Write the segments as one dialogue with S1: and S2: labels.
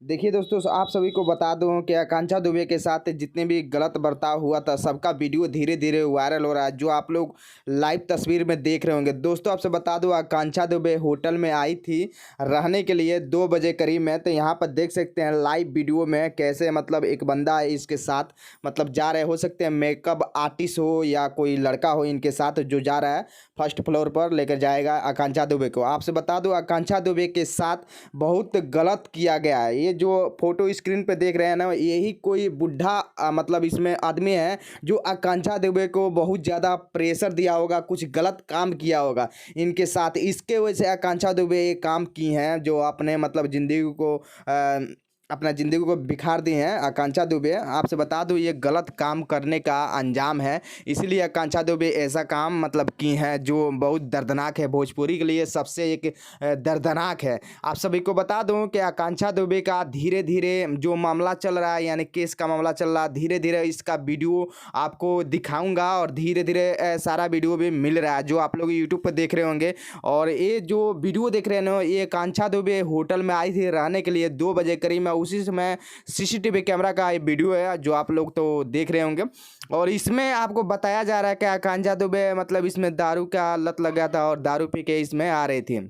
S1: देखिए दोस्तों, आप सभी को बता दूं कि आकांक्षा दुबे के साथ जितने भी गलत बर्ताव हुआ था, सबका वीडियो धीरे धीरे वायरल हो रहा है, जो आप लोग लाइव तस्वीर में देख रहे होंगे। दोस्तों, आपसे बता दूं, आकांक्षा दुबे होटल में आई थी रहने के लिए 2 बजे करीब में। तो यहाँ पर देख सकते हैं लाइव वीडियो में कैसे मतलब एक बंदा है इसके साथ मतलब जा रहे, हो सकते हैं मेकअप आर्टिस्ट हो या कोई लड़का हो इनके साथ, जो जा रहा है फर्स्ट फ्लोर पर लेकर जाएगा आकांक्षा दुबे को। आपसे बता दूं, आकांक्षा दुबे के साथ बहुत गलत किया गया है। ये जो फोटो स्क्रीन पे देख रहे हैं ना, यही कोई बुढ़ा मतलब इसमें आदमी है जो आकांक्षा दुबे को बहुत ज़्यादा प्रेशर दिया होगा, कुछ गलत काम किया होगा इनके साथ। इसके वजह से आकांक्षा दुबे ये काम की हैं जो अपने मतलब ज़िंदगी को अपना ज़िंदगी को बिखार दी हैं आकांक्षा दुबे। आपसे बता दूं, ये गलत काम करने का अंजाम है, इसीलिए आकांक्षा दुबे ऐसा काम मतलब की हैं जो बहुत दर्दनाक है। भोजपुरी के लिए सबसे एक दर्दनाक है। आप सभी को बता दूं कि आकांक्षा दुबे का धीरे धीरे जो मामला चल रहा है, यानी केस का मामला चल रहा है, धीरे धीरे इसका वीडियो आपको दिखाऊंगा और धीरे धीरे सारा वीडियो भी मिल रहा है जो आप लोग यूट्यूब पर देख रहे होंगे। और ये जो वीडियो देख रहे हैं ना, ये आकांक्षा दुबे होटल में आई थी रहने के लिए 2 बजे करीब में। उसी समय सीसीटीवी कैमरा का ये वीडियो है जो आप लोग तो देख रहे होंगे। और इसमें आपको बताया जा रहा है कि आकांक्षा दुबे मतलब इसमें दारू का लत लग गया था और दारू पी के इसमें आ रही थी।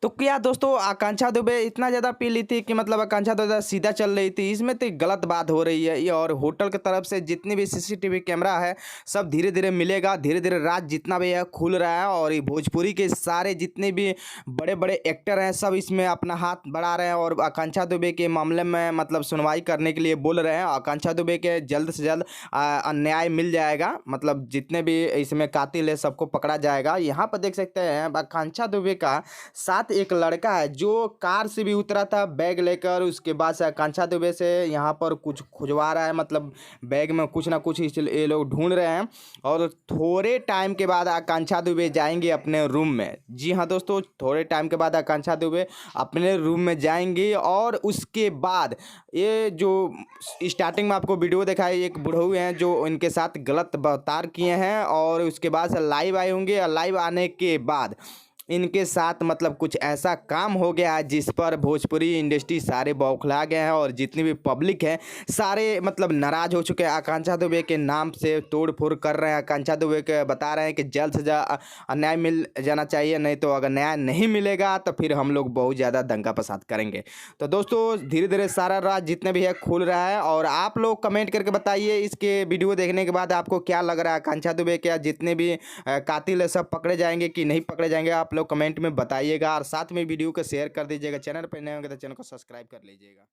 S1: तो क्या दोस्तों, आकांक्षा दुबे इतना ज़्यादा पी ली थी कि मतलब आकांक्षा दुबे सीधा चल रही थी, इसमें तो गलत बात हो रही है ये। और होटल की तरफ से जितनी भी सीसीटीवी कैमरा है सब धीरे धीरे मिलेगा, धीरे धीरे राज जितना भी है खुल रहा है। और ये भोजपुरी के सारे जितने भी बड़े बड़े एक्टर हैं सब इसमें अपना हाथ बढ़ा रहे हैं और आकांक्षा दुबे के मामले में मतलब सुनवाई करने के लिए बोल रहे हैं। आकांक्षा दुबे के जल्द से जल्द न्याय मिल जाएगा, मतलब जितने भी इसमें कातिल है सबको पकड़ा जाएगा। यहाँ पर देख सकते हैं आकांक्षा दुबे का साथ एक लड़का है जो कार से भी उतरा था बैग लेकर। उसके बाद से आकांक्षा दुबे से यहाँ पर कुछ खुजवा रहा है, मतलब बैग में कुछ ना कुछ ये लोग ढूंढ रहे हैं। और थोड़े टाइम के बाद आकांक्षा दुबे जाएंगे अपने रूम में। जी हाँ दोस्तों, थोड़े टाइम के बाद आकांक्षा दुबे अपने रूम में जाएंगे। और उसके बाद ये जो स्टार्टिंग में आपको वीडियो दिखाई, एक बुढ़ऊ हैं जो इनके साथ गलत बर्ताव किए हैं, और उसके बाद से लाइव आए होंगे। लाइव आने के बाद इनके साथ मतलब कुछ ऐसा काम हो गया है जिस पर भोजपुरी इंडस्ट्री सारे बौखला गए हैं और जितनी भी पब्लिक है सारे मतलब नाराज़ हो चुके हैं। आकांक्षा दुबे के नाम से तोड़ फोड़ कर रहे हैं। आकांक्षा दुबे के बता रहे हैं कि जल्द से जल्द न्याय मिल जाना चाहिए, नहीं तो अगर न्याय नहीं मिलेगा तो फिर हम लोग बहुत ज़्यादा दंगा फसाद करेंगे। तो दोस्तों, धीरे धीरे सारा राज जितने भी है खुल रहा है। और आप लोग कमेंट करके बताइए इसके वीडियो देखने के बाद आपको क्या लग रहा है, आकांक्षा दुबे क्या जितने भी कातिल है सब पकड़े जाएंगे कि नहीं पकड़े जाएंगे? आप लोग कमेंट में बताइएगा और साथ में वीडियो को शेयर कर दीजिएगा। चैनल पर नए होंगे तो चैनल को सब्सक्राइब कर लीजिएगा।